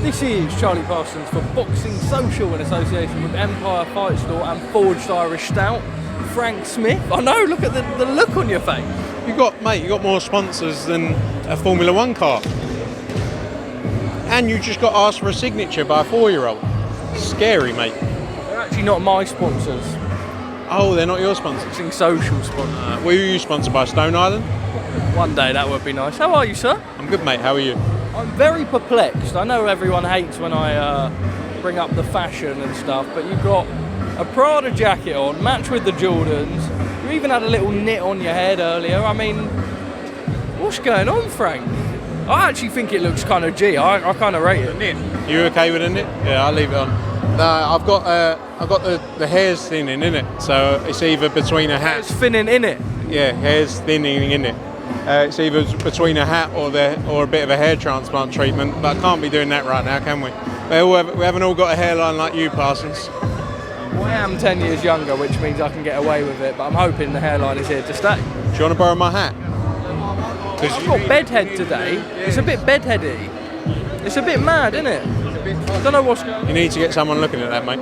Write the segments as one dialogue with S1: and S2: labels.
S1: This is Charlie Parsons for Boxing Social in association with Empire Fight Store and Forged Irish Stout. Frank Smith. I know, look at the look on your face.
S2: You got more sponsors than a Formula One car. And you just got asked for a signature by a 4-year-old. Scary, mate.
S1: They're actually not my sponsors.
S2: Oh, they're not your sponsors?
S1: Boxing Social sponsors.
S2: Were you sponsored by Stone Island?
S1: One day that would be nice. How are you, sir?
S2: I'm good, mate. How are you?
S1: I'm very perplexed. I know everyone hates when I bring up the fashion and stuff, but you've got a Prada jacket on, matched with the Jordans. You even had a little knit on your head earlier. I mean, what's going on, Frank? I actually think it looks kind of G. I kind of rate it.
S2: Knit. You okay with a knit? Yeah, I'll leave it on. No, I've got the hair's thinning in it, so it's either between a hat.
S1: It's thinning in it.
S2: Yeah, hair's thinning in it. It's either between a hat or a bit of a hair transplant treatment, but I can't be doing that right now, can we? We haven't all got a hairline like you, Parsons.
S1: Well, I am 10 years younger, which means I can get away with it, but I'm hoping the hairline is here to stay.
S2: Do you want to borrow my hat?
S1: I've got bedhead today. It's a bit bedheady. It's a bit mad, isn't it? I don't know what's going on.
S2: You need to get someone looking at that, mate.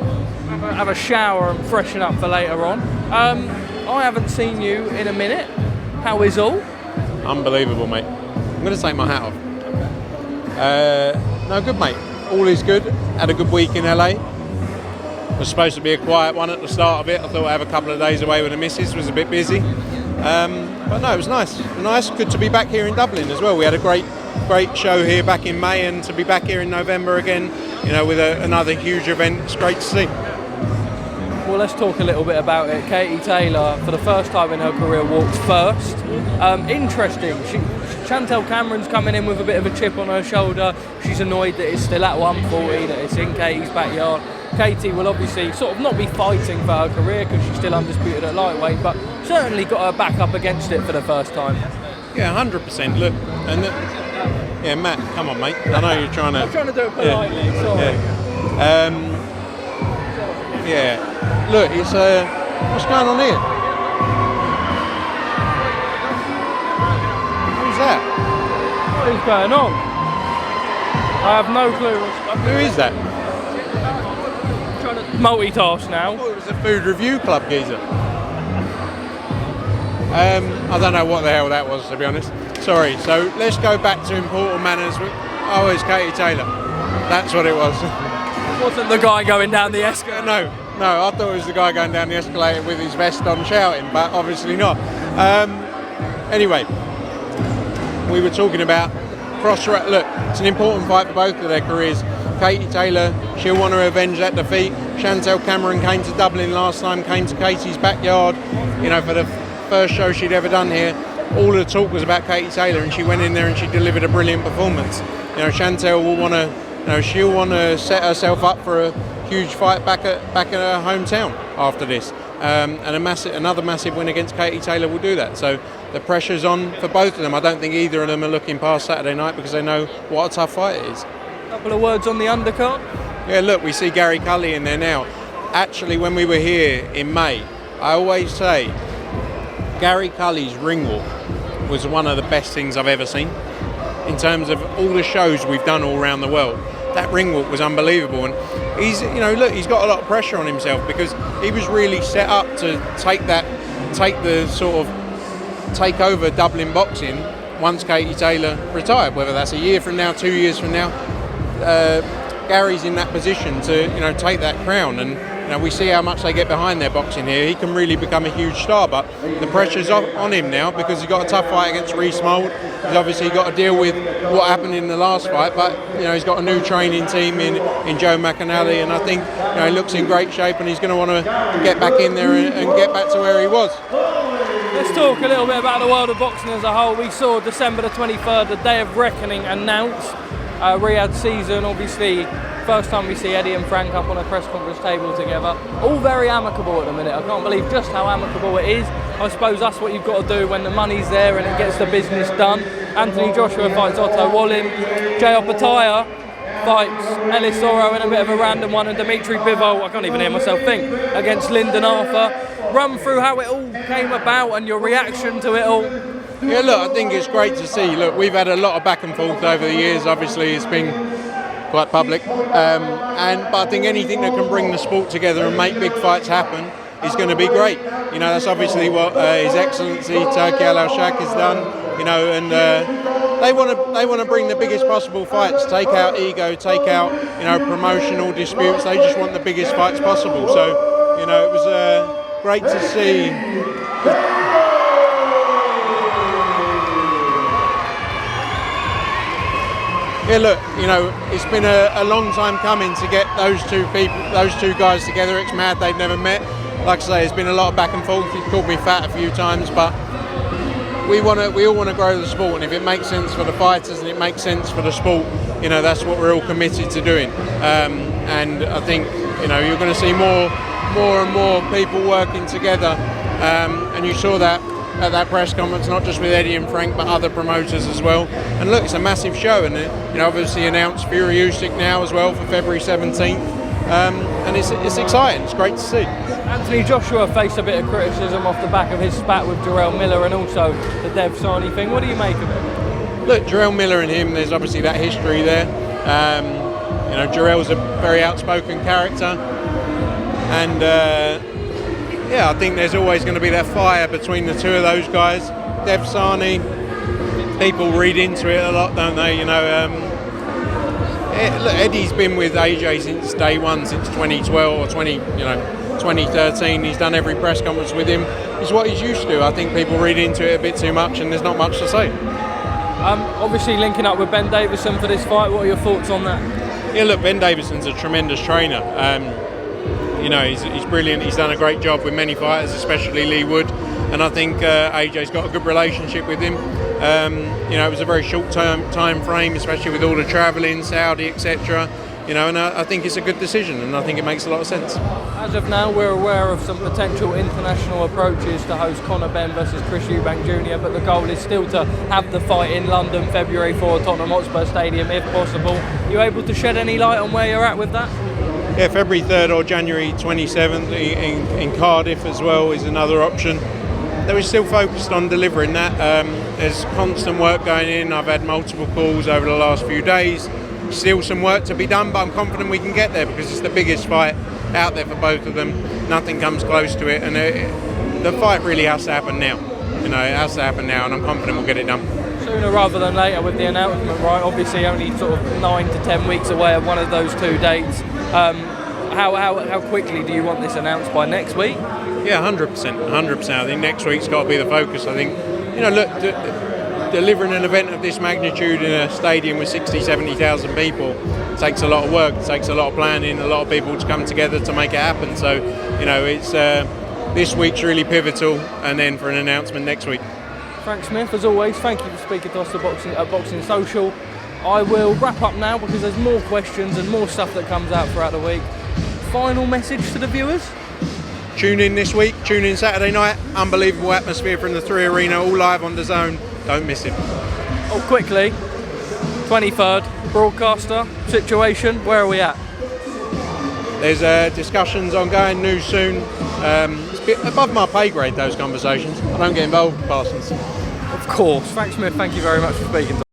S1: Have a shower and freshen up for later on. I haven't seen you in a minute. How is all?
S2: Unbelievable, mate. I'm going to take my hat off. No, good, mate. All is good. Had a good week in LA. It was supposed to be a quiet one at the start of it. I thought I'd have a couple of days away with the missus. Was a bit busy. But no, it was nice. Nice. Good to be back here in Dublin as well. We had a great show here back in May, and to be back here in November again, with another huge event. It's great to see.
S1: Well, let's talk a little bit about it. Katie Taylor, for the first time in her career, walked first. Interesting. Chantelle Cameron's coming in with a bit of a chip on her shoulder. She's annoyed that it's still at 140, that it's in Katie's backyard. Katie will obviously sort of not be fighting for her career because she's still undisputed at lightweight, but certainly got her back up against it for the first time.
S2: Yeah, 100%. Look, and yeah, Matt, come on, mate. I know you're trying to.
S1: I'm trying to do it politely. Yeah. Sorry.
S2: Yeah. Look, it's what's going on here? Who's that?
S1: What is going on? I have no clue.
S2: Who is that?
S1: I'm trying to multitask now.
S2: I thought it was a food review club geezer. I don't know what the hell that was, to be honest. Sorry. So let's go back to important manners. Oh, it's Katie Taylor. That's what it was.
S1: Wasn't the guy going down the escalator?
S2: No, I thought it was the guy going down the escalator with his vest on shouting, but obviously not. Anyway, we were talking about look, it's an important fight for both of their careers. Katie Taylor, she'll want to revenge that defeat. Chantelle Cameron came to Dublin last time, came to Katie's backyard, for the first show she'd ever done here. All of the talk was about Katie Taylor, and she went in there and she delivered a brilliant performance. Chantelle will want to, she'll want to set herself up for a huge fight back at her hometown after this, and another massive win against Katie Taylor will do that. So the pressure's on for both of them. I don't think either of them are looking past Saturday night because they know what a tough fight it is.
S1: A couple of words on the undercard.
S2: Yeah, look, we see Gary Cully in there now. Actually, when we were here in May, I always say Gary Cully's ring walk was one of the best things I've ever seen. In terms of all the shows we've done all around the world, that ring walk was unbelievable. And he's got a lot of pressure on himself because he was really set up to take over Dublin boxing once Katie Taylor retired, whether that's a year from now, 2 years from now. Gary's in that position to take that crown, and we see how much they get behind their boxing here. He can really become a huge star, but the pressure's on him now because he's got a tough fight against Reece Mould. He's obviously got to deal with what happened in the last fight, but he's got a new training team in Joe McAnally, and I think he looks in great shape, and he's going to want to get back in there and get back to where he was.
S1: Let's talk a little bit about the world of boxing as a whole. We saw December the 23rd, the Day of Reckoning, announced. Riyadh season, obviously, first time we see Eddie and Frank up on a press conference table together. All very amicable at the minute. I can't believe just how amicable it is. I suppose that's what you've got to do when the money's there and it gets the business done. Anthony Joshua fights Otto Wallin. Jay Opataya fights Ellis Oro in a bit of a random one, and Dimitri Bivol, I can't even hear myself think, against Lyndon Arthur. Run through how it all came about and your reaction to it all.
S2: Yeah, look, I think it's great to see. Look, we've had a lot of back and forth over the years. Obviously, it's been quite public. But I think anything that can bring the sport together and make big fights happen is going to be great. You know, that's obviously what His Excellency Turki Al-Shak has done. You know, and they want to bring the biggest possible fights, take out ego, take out promotional disputes. They just want the biggest fights possible. So it was great to see. Yeah, look, it's been a long time coming to get those two guys together. It's mad they've never met. Like I say, it's been a lot of back and forth. He's called me fat a few times, but we all want to grow the sport, and if it makes sense for the fighters and it makes sense for the sport, that's what we're all committed to doing. And I think you're going to see more and more people working together. And you saw that at that press conference, not just with Eddie and Frank, but other promoters as well. And look, it's a massive show, and obviously announced Fury Usyk now as well for February 17th. And it's exciting. It's great to see.
S1: Anthony Joshua faced a bit of criticism off the back of his spat with Jarrell Miller and also the DAZN thing. What do you make of it?
S2: Look, Jarrell Miller and him, there's obviously that history there. Jarrell's a very outspoken character, and I think there's always going to be that fire between the two of those guys. DAZN, people read into it a lot, don't they? Look, Eddie's been with AJ since day one, since 2012 or 2013. He's done every press conference with him. It's what he's used to. I think people read into it a bit too much, and there's not much to say.
S1: Obviously linking up with Ben Davison for this fight. What are your thoughts on that?
S2: Yeah, look, Ben Davison's a tremendous trainer. He's brilliant. He's done a great job with many fighters, especially Lee Wood. And I think AJ's got a good relationship with him. It was a very short time frame, especially with all the travelling, Saudi, etc. And I think it's a good decision, and I think it makes a lot of sense.
S1: As of now, we're aware of some potential international approaches to host Conor Benn versus Chris Eubank Jr, but the goal is still to have the fight in London, February 4, Tottenham Hotspur Stadium, if possible. Are you able to shed any light on where you're at with that?
S2: Yeah, February 3rd or January 27th in Cardiff as well is another option. We're still focused on delivering that. There's constant work going in. I've had multiple calls over the last few days. Still some work to be done, but I'm confident we can get there because it's the biggest fight out there for both of them. Nothing comes close to it, and the fight really has to happen now. It has to happen now, and I'm confident we'll get it done.
S1: Sooner rather than later with the announcement, right? Obviously only sort of 9 to 10 weeks away of one of those two dates. How quickly do you want this announced by next week?
S2: Yeah, 100%. I think next week's got to be the focus. I think, delivering an event of this magnitude in a stadium with 60,000, 70,000 people takes a lot of work, takes a lot of planning, a lot of people to come together to make it happen. So, it's this week's really pivotal, and then for an announcement next week.
S1: Frank Smith, as always, thank you for speaking to us at Boxing Social. I will wrap up now because there's more questions and more stuff that comes out throughout the week. Final message to the viewers?
S2: Tune in this week, tune in Saturday night. Unbelievable atmosphere from the 3 Arena, all live on DAZN. Don't miss it.
S1: Oh, quickly, 23rd, broadcaster situation, where are we at?
S2: There's discussions ongoing, news soon. It's a bit above my pay grade, those conversations. I don't get involved with Parsons.
S1: Of course. Frank Smith, thank you very much for speaking to us.